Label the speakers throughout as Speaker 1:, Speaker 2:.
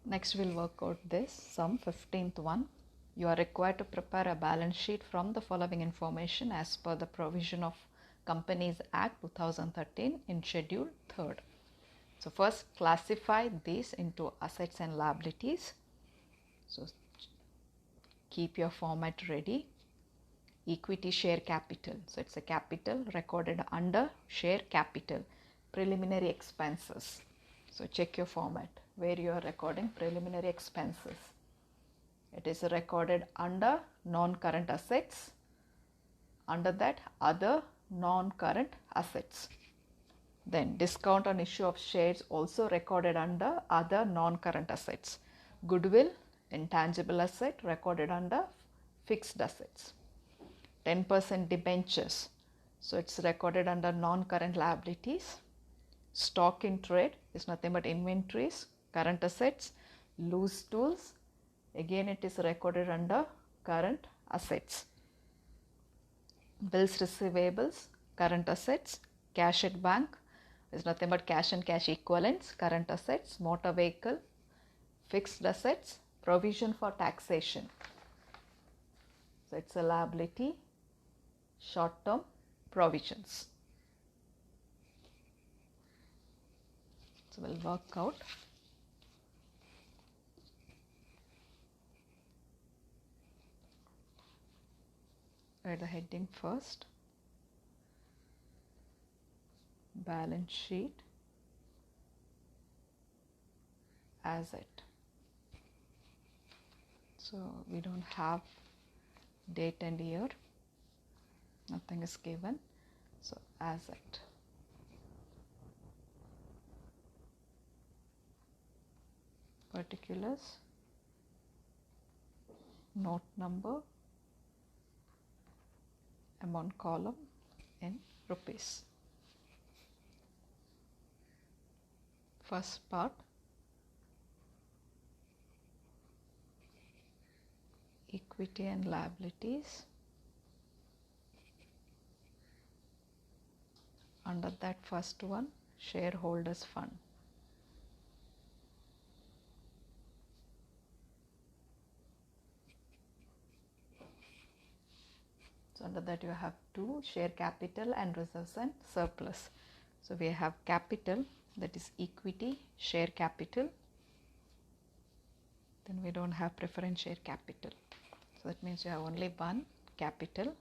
Speaker 1: Next we'll work out this sum 15th one. You are required to prepare a balance sheet from the following information as per the provision of Companies Act 2013 in Schedule 3rd. So first classify these into assets and liabilities. So keep your format ready. Equity share capital. So it's a capital recorded under share capital. Preliminary expenses. So check your format where you are recording preliminary expenses. It is recorded under non-current assets. Under that, other non-current assets. Then discount on issue of shares also recorded under other non-current assets. Goodwill, intangible asset recorded under fixed assets. 10% debentures. So it's recorded under non-current liabilities. Stock in trade is nothing but inventories, current assets. Loose tools, again it is recorded under current assets. Bills receivables, current assets. Cash at bank is nothing but cash and cash equivalents, current assets. Motor vehicle, fixed assets. Provision for taxation. So it's a liability. Short-term provisions. So we'll work out. Write the heading first. Balance sheet asset. So we don't have date and year. Nothing is given. So asset. Particulars. Note number. Amount column in rupees. First part. Equity and liabilities. Under that first one, shareholders fund. So under that you have two, share capital and reserves and surplus. So we have capital, that is equity, share capital. Then we don't have preference share capital. So that means you have only one capital.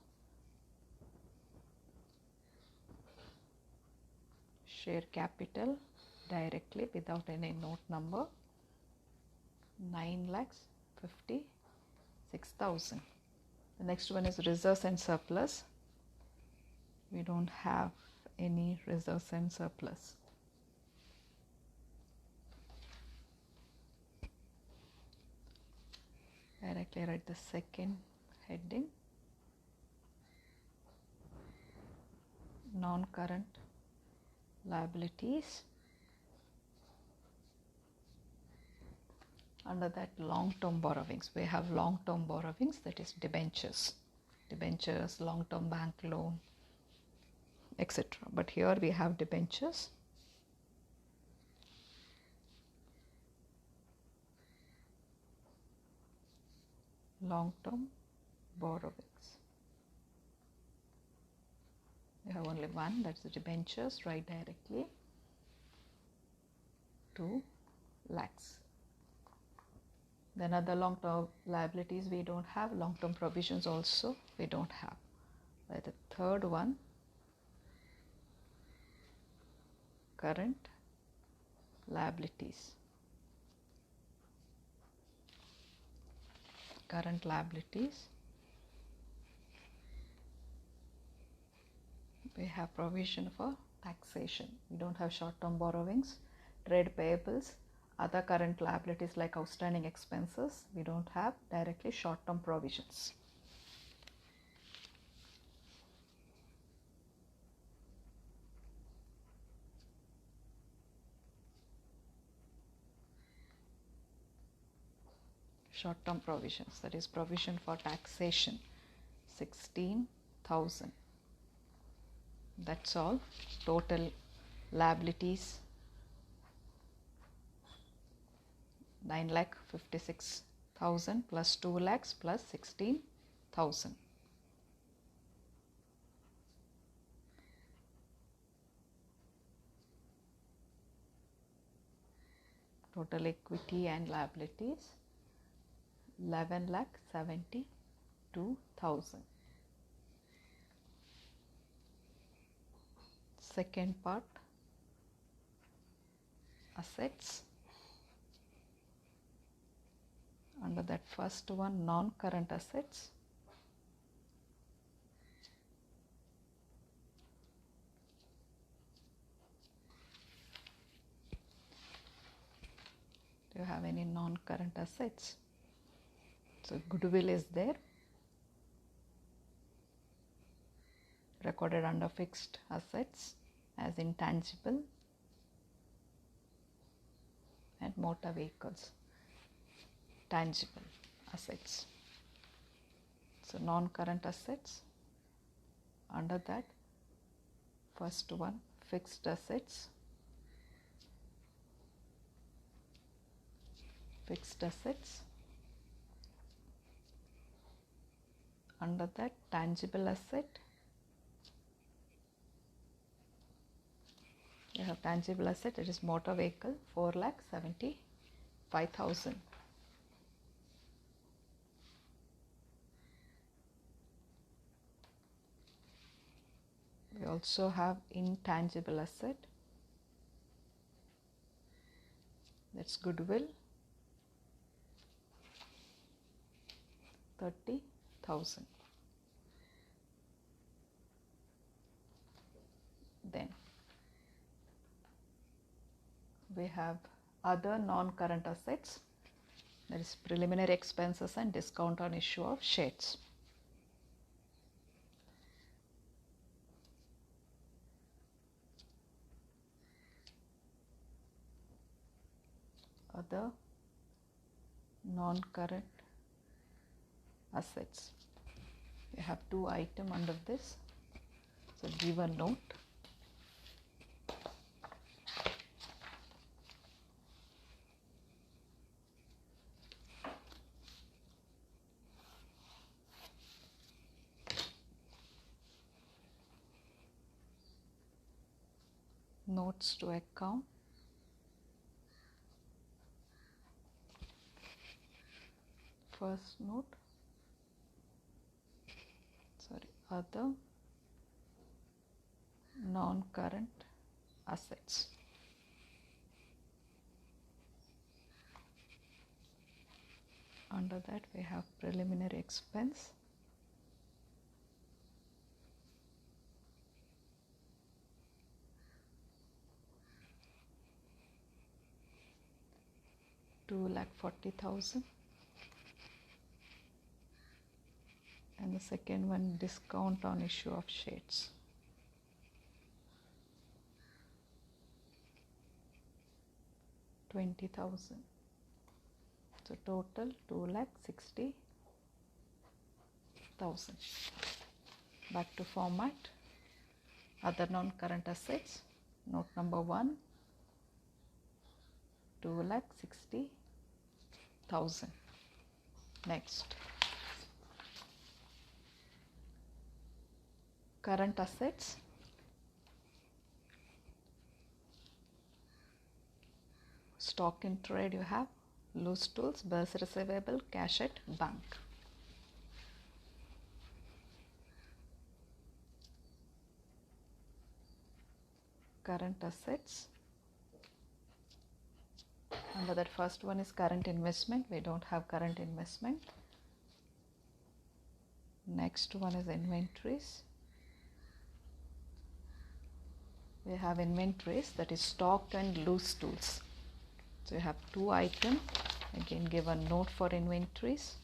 Speaker 1: Share capital directly without any note number, 9,56,000. The next one is reserves and surplus. We don't have any reserves and surplus. Directly write the second heading. Non-current liabilities. Under that, long-term borrowings. We have long-term borrowings, that is debentures. Debentures, long-term bank loan, etc. But here we have debentures. Long-term borrowings. We have only one, that's the debentures. Write directly 2 lakhs. Then other long-term liabilities we don't have. Long-term provisions also we don't have. By the third one, current liabilities. Current liabilities. We have provision for taxation. We don't have short-term borrowings. Trade payables. Other current liabilities like outstanding expenses, we don't have. Directly short-term provisions. Short-term provisions, that is provision for taxation, 16,000. That's all. Total liabilities. 9,56,000 plus 2 lakhs plus 16,000. Total equity and liabilities 11,72,000. Second part, assets. Under that first one, non-current assets. Do you have any non-current assets? So goodwill is there, recorded under fixed assets as intangible, and motor vehicles, tangible assets. So non-current assets, under that first one, fixed assets, under that tangible asset, you have tangible asset, it is motor vehicle 4,75,000. We also have intangible asset, that's goodwill 30,000. Then we have other non-current assets, that is preliminary expenses and discount on issue of shares. Other non-current assets. We have two items under this, so give a note. Notes to account. First note, other non-current assets. Under that we have preliminary expense, $2,40,000, and the second one, discount on issue of shares, $20,000. So total 2,60,000. Back to format. Other non-current assets. Note number 1, 2,60,000. Next, current assets. Stock in trade, you have loose tools, bills receivable, cash at bank. Current assets. Under that first one is current investment. We don't have current investment. Next one is inventories. We have inventories, that is stock and loose tools. So you have two items. Again, give a note for inventories.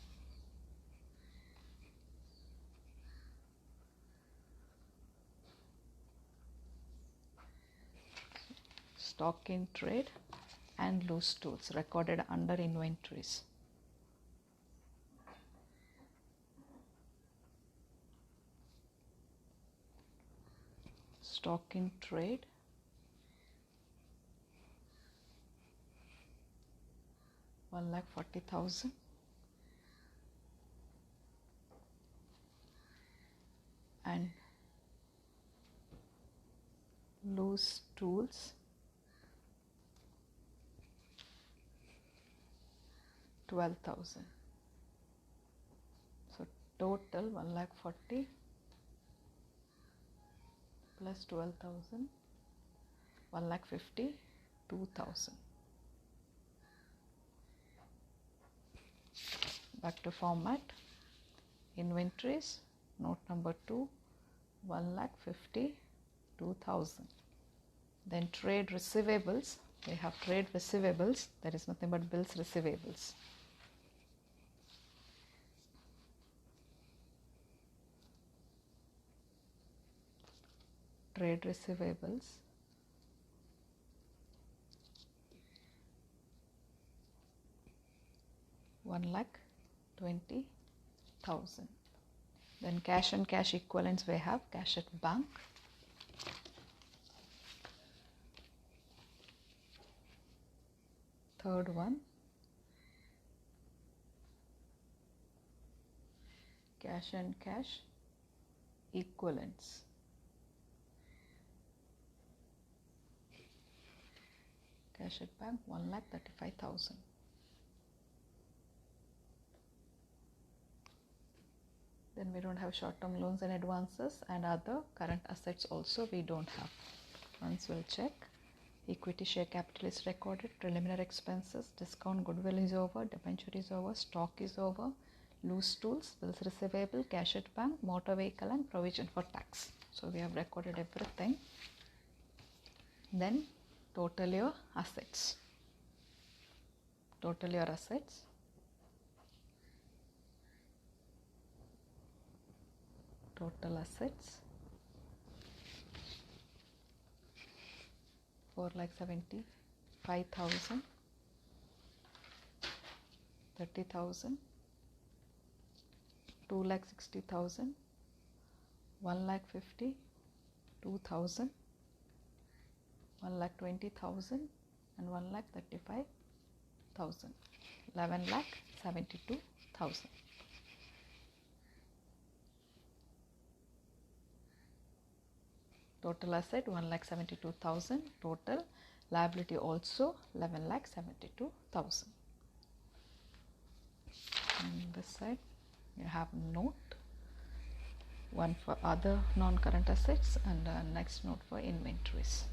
Speaker 1: Stock in trade and loose tools recorded under inventories. Stock in trade 1,40,000. And loose tools 12,000. So total 1,40,000 plus 12,000, 1,52,000. Back to format. Inventories, note number 2, 1,52,000. Then trade receivables, we have trade receivables, that is nothing but bills receivables. Trade receivables, $1,20,000. Then cash and cash equivalents, we have cash at bank, third one, cash and cash equivalents, cash at bank 1,35,000. Then we don't have short-term loans and advances, and other current assets also we don't have. Once we'll check. Equity share capital is recorded, preliminary expenses, discount goodwill is over, debenture is over, stock is over, loose tools, bills receivable, cash at bank, motor vehicle, and provision for tax. So we have recorded everything. Then total your assets. Total your assets. Total assets 4,75,000, 30,000, 2,60,000, 1,52,000, 1,20,000, and 1,35,000. 11,72,000. Total asset 1,72,000. Total liability also 11,72,000. On this side you have note, one for other non-current assets and next note for inventories.